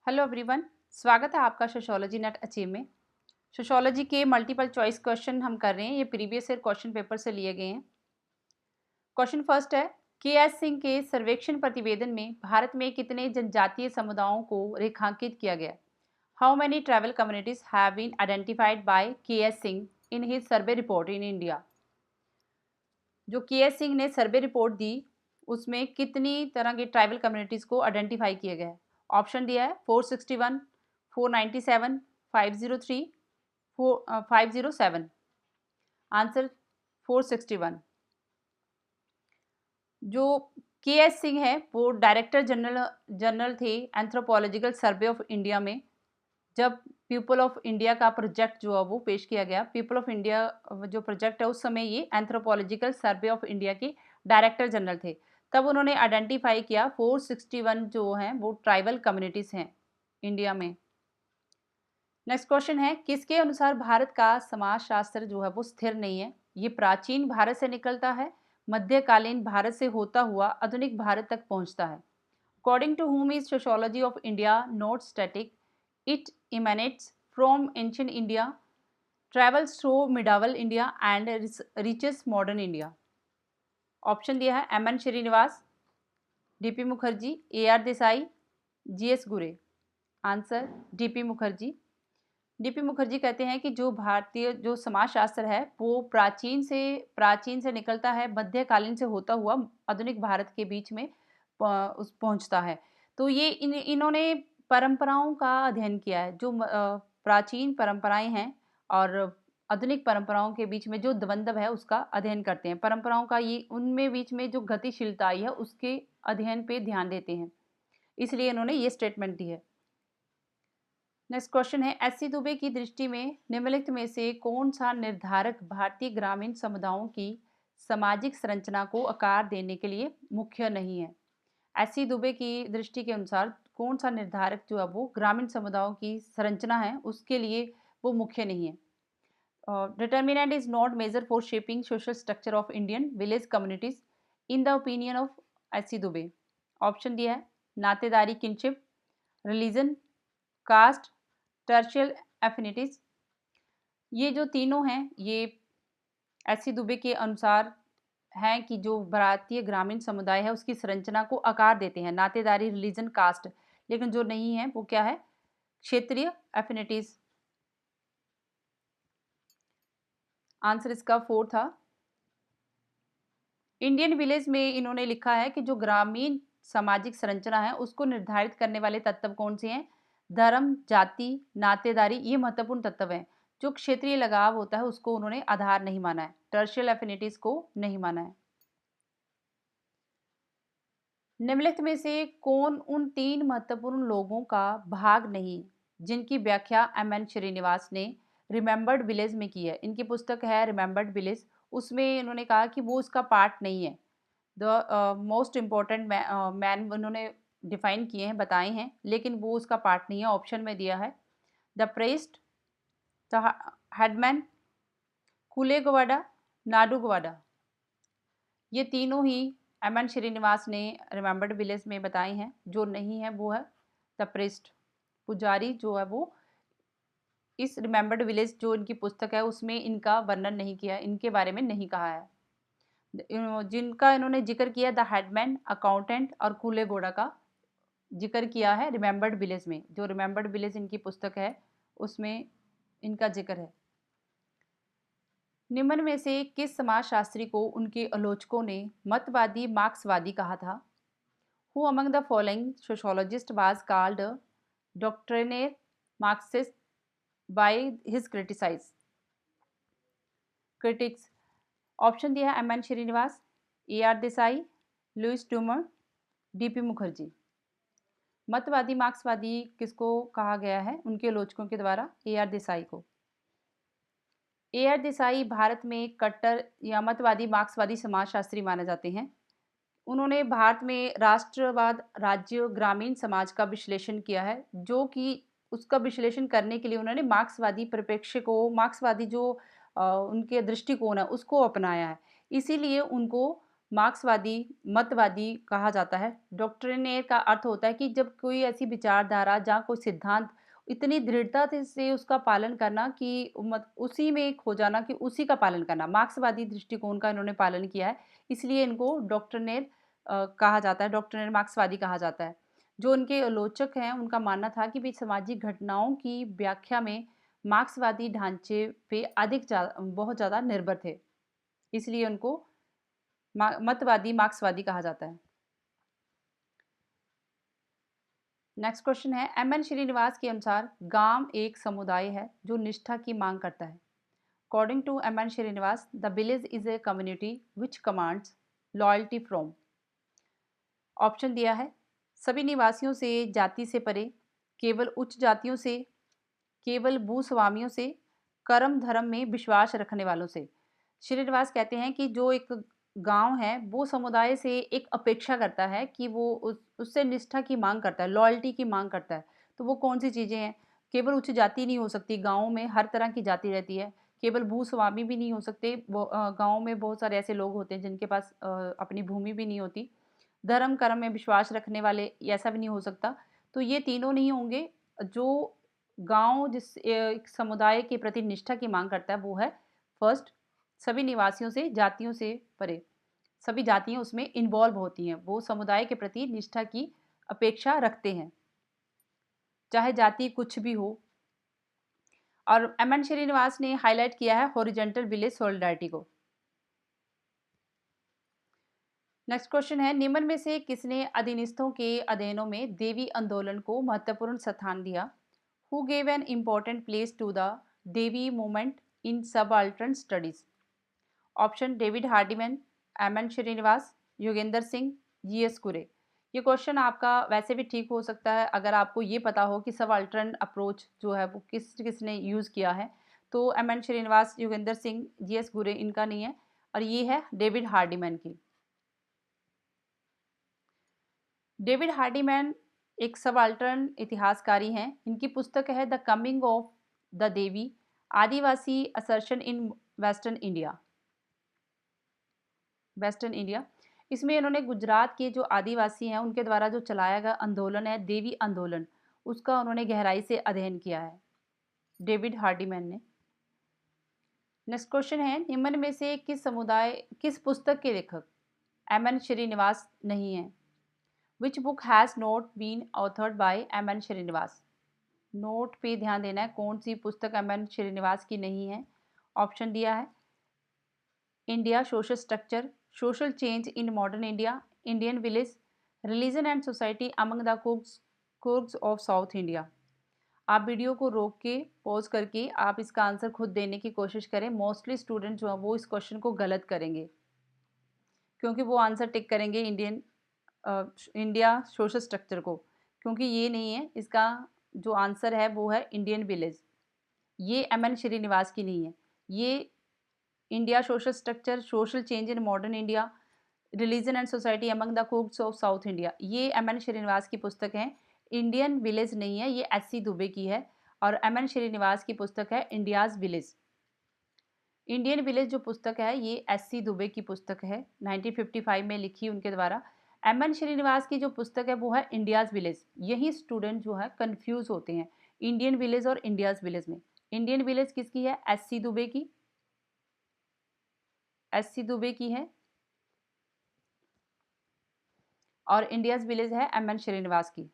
Hello everyone. स्वागत है आपका सोशियोलॉजी नेट अचीव में। सोशियोलॉजी के मल्टीपल चॉइस क्वेश्चन हम कर रहे हैं। ये प्रीवियस ईयर क्वेश्चन पेपर से लिए गए हैं। क्वेश्चन फर्स्ट है, के.एस. सिंह के सर्वेक्षण प्रतिवेदन में भारत में कितने जनजातीय समुदायों को रेखांकित किया गया? How many tribal communities have been identified by K S. Singh in his survey report in India? जो के.एस. सिंह ने सर्वे रिपोर्ट दी उसमें कितनी तरह के ट्राइबल कम्युनिटीज़ को आइडेंटिफाई किया गया है? ऑप्शन दिया है 461, 497, 503, 507। आंसर 461। जो के.एस. सिंह है वो डायरेक्टर जनरल जनरल थे एंथ्रोपोलॉजिकल सर्वे ऑफ इंडिया में। जब पीपल ऑफ इंडिया का प्रोजेक्ट जो है वो पेश किया गया, पीपल ऑफ इंडिया जो प्रोजेक्ट है उस समय ये एंथ्रोपोलॉजिकल सर्वे ऑफ इंडिया के डायरेक्टर जनरल थे। तब उन्होंने आइडेंटिफाई किया 461 जो हैं वो ट्राइबल कम्युनिटीज़ हैं इंडिया में। नेक्स्ट क्वेश्चन है, किसके अनुसार भारत का समाजशास्त्र जो है वो स्थिर नहीं है? ये प्राचीन भारत से निकलता है, मध्यकालीन भारत से होता हुआ आधुनिक भारत तक पहुंचता है। According to whom is sociology of India not static, it emanates from ancient India, travels through medieval India and reaches modern India. Option दिया है M N Srinivas, D P Mukherjee, A R Desai, G S Ghurye. Answer D P Mukherjee. D P Mukherjee कहते हैं कि जो भारतीय जो समाजशास्त्र है वो प्राचीन से निकलता है, मध्यकालीन से होता हुआ आधुनिक भारत के बीच में उस पहुंचता है। तो ये इन्होंने परंपराओं का अध्ययन किया है। जो प्राचीन परंपराएं हैं और आधुनिक परंपराओं के बीच में जो द्वंद्व है उसका अध्ययन करते हैं। परंपराओं का ये उनमें बीच में जो गतिशीलता आई है उसके अध्ययन पे ध्यान देते हैं, इसलिए इन्होंने ये स्टेटमेंट दी है। नेक्स्ट क्वेश्चन है, एस.सी. दुबे की दृष्टि में निम्नलिखित में से कौन सा निर्धारक भारतीय ग्रामीण समुदायों की सामाजिक संरचना को आकार देने के लिए मुख्य नहीं है? एस.सी. दुबे की दृष्टि के अनुसार कौन सा निर्धारक जो है वो ग्रामीण समुदायों की संरचना है उसके लिए वो मुख्य नहीं है? Determinant is not major for shaping social structure of Indian village communities in the opinion of S C. Dube. Option दिया है नातेदारी kinship, religion, caste, territorial affinities. ये जो तीनों हैं ये एस.सी. दुबे के अनुसार हैं कि जो भारतीय ग्रामीण समुदाय है उसकी संरचना को आकार देते हैं, नातेदारी, रिलीजन, कास्ट। लेकिन जो नहीं है वो क्या है? क्षेत्रीय एफिनिटीज। आंसर इसका 4 था। इंडियन विलेज में इन्होंने लिखा है कि जो ग्रामीण सामाजिक संरचना है उसको निर्धारित करने वाले तत्व कौन से हैं? धर्म, जाति, नातेदारी, ये महत्वपूर्ण तत्व हैं। जो क्षेत्रीय लगाव होता है उसको उन्होंने आधार नहीं माना है, टर्शियल एफिनिटीज को नहीं माना है। निम्नलिखित में से कौन उन 3 महत्वपूर्ण लोगों का भाग नहीं जिनकी व्याख्या एम एन श्रीनिवास ने रिमेंबर्ड विलेज में की है? इनकी पुस्तक है रिमेंबर्ड विलेज, उसमें इन्होंने कहा कि वो उसका पार्ट नहीं है। द मोस्ट इम्पॉर्टेंट मैन उन्होंने डिफाइन किए हैं, बताए हैं, लेकिन वो उसका पार्ट नहीं है। ऑप्शन में दिया है द प्रेस्ट, द हेडमैन, कुलेगवाडा, नाडुगवाडा। ये तीनों ही एम एन श्रीनिवास ने रिमेंबर्ड विलेज में बताए हैं। जो नहीं है वो है द प्रेस्ट। पुजारी जो है वो इस रिमेंबर्ड विलेज जो इनकी पुस्तक है उसमें इनका वर्णन नहीं किया, इनके बारे में नहीं कहा है। जिनका इन्होंने जिक्र किया द हेडमैन, अकाउंटेंट और कूलेगोड़ा का जिक्र किया है रिमेंबर्ड विलेज में। जो रिमेंबर्ड विलेज इनकी पुस्तक है उसमें इनका जिक्र है। निम्न में से किस समाजशास्त्री को उनके आलोचकों ने मतवादी मार्क्सवादी कहा था? Who among the following sociologist was called a doctrinaire Marxist by his critics? Option दिया है M N Srinivas, A R Desai, Louis Dumont, D P Mukherjee. मतवादी मार्क्सवादी किसको कहा गया है उनके आलोचकों के द्वारा? ए आर देसाई को। ए आर देसाई भारत में कट्टर या मतवादी मार्क्सवादी समाजशास्त्री माने जाते हैं। उन्होंने भारत में राष्ट्रवाद, राज्य, ग्रामीण समाज का विश्लेषण किया है, जो कि उसका विश्लेषण करने के लिए उन्होंने मार्क्सवादी परिप्रेक्ष्य को, मार्क्सवादी जो उनके दृष्टिकोण है उसको अपनाया है। इसीलिए उनको मार्क्सवादी, मतवादी कहा जाता है। डॉक्ट्रिनेयर का अर्थ होता है कि जब कोई ऐसी विचारधारा जहाँ कोई सिद्धांत इतनी दृढ़ता से उसका पालन करना कि उसी में खो जाना कि उसी का पालन करना। मार्क्सवादी दृष्टिकोण का इन्होंने पालन किया है, इसलिए इनको डॉक्ट्रिनेयर कहा जाता है, डॉक्ट्रिनेयर मार्क्सवादी कहा जाता है। जो उनके आलोचक हैं, उनका मानना था कि वे सामाजिक घटनाओं की व्याख्या में मार्क्सवादी ढांचे पे बहुत ज़्यादा निर्भर थे, इसलिए उनको मतवादी मार्क्सवादी कहा जाता है। नेक्स्ट क्वेश्चन है, एम एन श्रीनिवास के अनुसार गांव एक समुदाय है जो निष्ठा की मांग करता है। According to M N Srinivas, the village is a community which commands loyalty from. Option दिया है, सभी निवासियों से, जाति से परे, केवल उच्च जातियों से, केवल भूस्वामियों से, कर्म धर्म में विश्वास रखने वालों से। श्रीनिवास कहते हैं कि जो एक गांव है वो समुदाय से एक अपेक्षा करता है कि वो उससे निष्ठा की मांग करता है, लॉयल्टी की मांग करता है। तो वो कौन सी चीज़ें हैं? केवल उच्च जाति नहीं हो सकती, गाँव में हर तरह की जाति रहती है। केवल भूस्वामी भी नहीं हो सकते, वो गाँव में बहुत सारे ऐसे लोग होते हैं जिनके पास अपनी भूमि भी नहीं होती। धर्म कर्म में विश्वास रखने वाले, ऐसा भी नहीं हो सकता। तो ये तीनों नहीं होंगे। जो गांव जिस एक समुदाय के प्रति निष्ठा की मांग करता है वो है फर्स्ट, सभी निवासियों से, जातियों से परे, सभी जातियां उसमें इन्वॉल्व होती हैं, वो समुदाय के प्रति निष्ठा की अपेक्षा रखते हैं, चाहे जाति कुछ भी हो। और एम एन श्रीनिवास ने हाईलाइट किया है हॉरिजेंटल विलेज सॉलिडारिटी को। नेक्स्ट क्वेश्चन है, निम्न में से किसने अधीनस्थों के अध्ययनों में देवी आंदोलन को महत्वपूर्ण स्थान दिया? Who gave an important place to the Devi movement in subaltern studies? Option David Hardiman, M N Srinivas, Yogendra Singh, G S Ghurye. ये क्वेश्चन आपका वैसे भी ठीक हो सकता है अगर आपको ये पता हो कि सबाल्टर्न अप्रोच जो है वो किसने यूज़ किया है। तो M N Srinivas, Yogendra Singh, G S Ghurye इनका नहीं है, और ये है डेविड हार्डीमैन की। डेविड हार्डीमैन एक सबाल्टर्न इतिहासकारी हैं। इनकी पुस्तक है the coming of the Devi, Adivasi assertion in western India. इसमें इन्होंने गुजरात के जो आदिवासी हैं उनके द्वारा जो चलाया गया आंदोलन है देवी आंदोलन, उसका उन्होंने गहराई से अध्ययन किया है, डेविड हार्डीमैन ने। नेक्स्ट क्वेश्चन है, निम्न में से किस पुस्तक के लेखक एम एन श्रीनिवास नहीं है? Which book has not been authored by M N Srinivas. Note पे ध्यान देना है, कौन सी पुस्तक एम एन श्रीनिवास की नहीं है। ऑप्शन दिया है, India social structure, social change in modern India, Indian village, religion and society among the Coorgs of South India. आप वीडियो को रोक के पॉज करके आप इसका आंसर खुद देने की कोशिश करें। मोस्टली स्टूडेंट जो है वो इस क्वेश्चन को गलत करेंगे, क्योंकि वो आंसर टिक करेंगे इंडिया सोशल स्ट्रक्चर को, क्योंकि ये नहीं है। इसका जो आंसर है वो है इंडियन विलेज। ये एम एन श्रीनिवास की नहीं है। ये India social structure, social change in modern India, religion and society among the कुक्स of South India, ये एम एन श्रीनिवास की पुस्तक है। इंडियन विलेज नहीं है, ये एस सी दुबे की है। और एम एन श्रीनिवास की पुस्तक है इंडियाज़ विलेज। इंडियन विलेज जो पुस्तक है ये एस सी दुबे की पुस्तक है, 1955 में लिखी उनके द्वारा। एम एन श्रीनिवास की जो पुस्तक है वो है इंडियाज़ विलेज। यही स्टूडेंट जो है कंफ्यूज होते हैं इंडियन विलेज और इंडियाज़ विलेज में। इंडियन विलेज किसकी है? एस सी दुबे की, एस सी दुबे की है, और इंडियाज़ विलेज है एम एन श्रीनिवास की।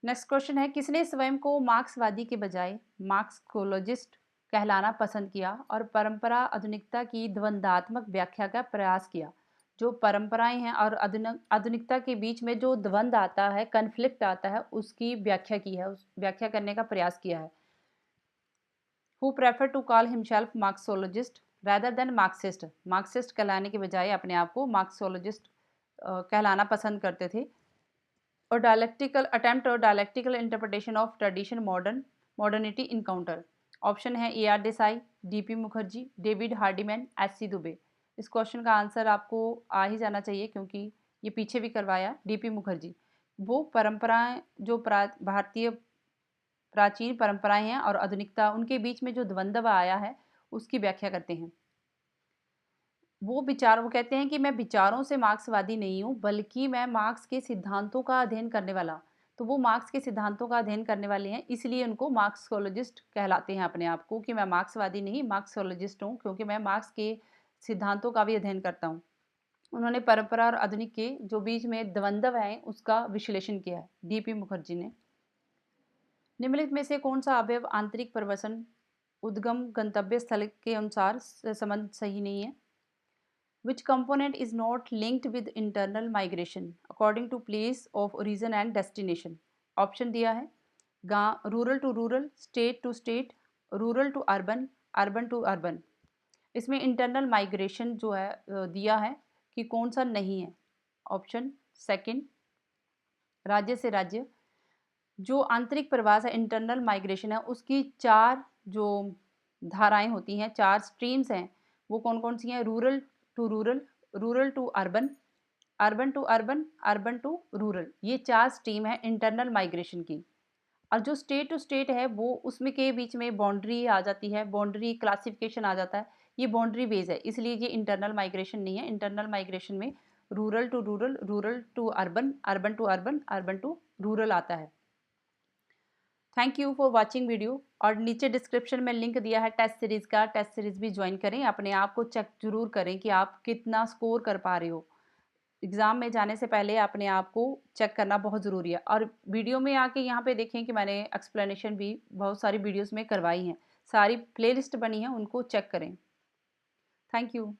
नेक्स्ट क्वेश्चन है, किसने स्वयं को मार्क्सवादी के बजाय मार्क्सोलॉजिस्ट कहलाना पसंद किया और परंपरा आधुनिकता की द्वंद्वात्मक व्याख्या का प्रयास किया? जो परंपराएं हैं और आधुनिकता के बीच में जो द्वंद्व आता है, कन्फ्लिक्ट आता है, उसकी व्याख्या की है, उस व्याख्या करने का प्रयास किया है। Who prefer to call himself Marxologist rather than Marxist. Marxist कहलाने के बजाय अपने आप को मार्क्सोलॉजिस्ट कहलाना पसंद करते थे। और dialectical interpretation of tradition modernity encounter. Option है A R Desai, D P Mukherjee, David Hardiman, S C Dube. इस क्वेश्चन का आंसर आपको आ ही जाना चाहिए क्योंकि ये पीछे भी करवाया, डी पी मुखर्जी। वो परंपराएं जो भारतीय प्राचीन परंपराएं हैं और आधुनिकता, उनके बीच में जो द्वंद्व आया है उसकी व्याख्या करते हैं। वो कहते हैं कि मैं विचारों से मार्क्सवादी नहीं हूँ, बल्कि मैं मार्क्स के सिद्धांतों का अध्ययन करने वाला। तो वो मार्क्स के सिद्धांतों का अध्ययन करने वाले हैं, इसलिए उनको मार्क्सोलॉजिस्ट कहलाते हैं अपने आप को, कि मैं मार्क्सवादी नहीं मार्क्सोलॉजिस्ट हूँ, क्योंकि मैं मार्क्स के सिद्धांतों का भी अध्ययन करता हूँ। उन्होंने परंपरा और आधुनिक के जो बीच में द्वंद्व है उसका विश्लेषण किया है, डीपी मुखर्जी ने। निम्नलिखित में से कौन सा अवयव आंतरिक प्रवसन उद्गम गंतव्य स्थल के अनुसार संबंध सही नहीं है? Which component is not linked with internal migration according to place of origin and destination? Option दिया है गांव, rural to rural, state to state, rural to urban, urban to urban. इसमें इंटरनल माइग्रेशन जो है दिया है कि कौन सा नहीं है। ऑप्शन सेकंड, राज्य से राज्य। जो आंतरिक प्रवास है, इंटरनल माइग्रेशन है, उसकी 4 जो धाराएं होती हैं, 4 स्ट्रीम्स हैं, वो कौन कौन सी हैं? Rural to rural, rural to urban, urban to urban, urban to rural. ये 4 स्ट्रीम है इंटरनल माइग्रेशन की। और जो स्टेट टू स्टेट है वो उसमें के बीच में बाउंड्री आ जाती है, बाउंड्री क्लासिफिकेशन आ जाता है, ये बाउंड्री बेस है, इसलिए ये इंटरनल माइग्रेशन नहीं है। इंटरनल माइग्रेशन में rural to rural, rural to urban, urban to urban, urban to rural आता है। Thank you for watching video. और नीचे डिस्क्रिप्शन में लिंक दिया है टेस्ट सीरीज़ का, टेस्ट सीरीज़ भी ज्वाइन करें। अपने आप को चेक जरूर करें कि आप कितना स्कोर कर पा रहे हो। एग्ज़ाम में जाने से पहले अपने आप को चेक करना बहुत ज़रूरी है। और वीडियो में आके यहाँ पे देखें कि मैंने एक्सप्लेनेशन भी बहुत सारी वीडियोस में करवाई हैं, सारी प्लेलिस्ट बनी है, उनको चेक करें। Thank you.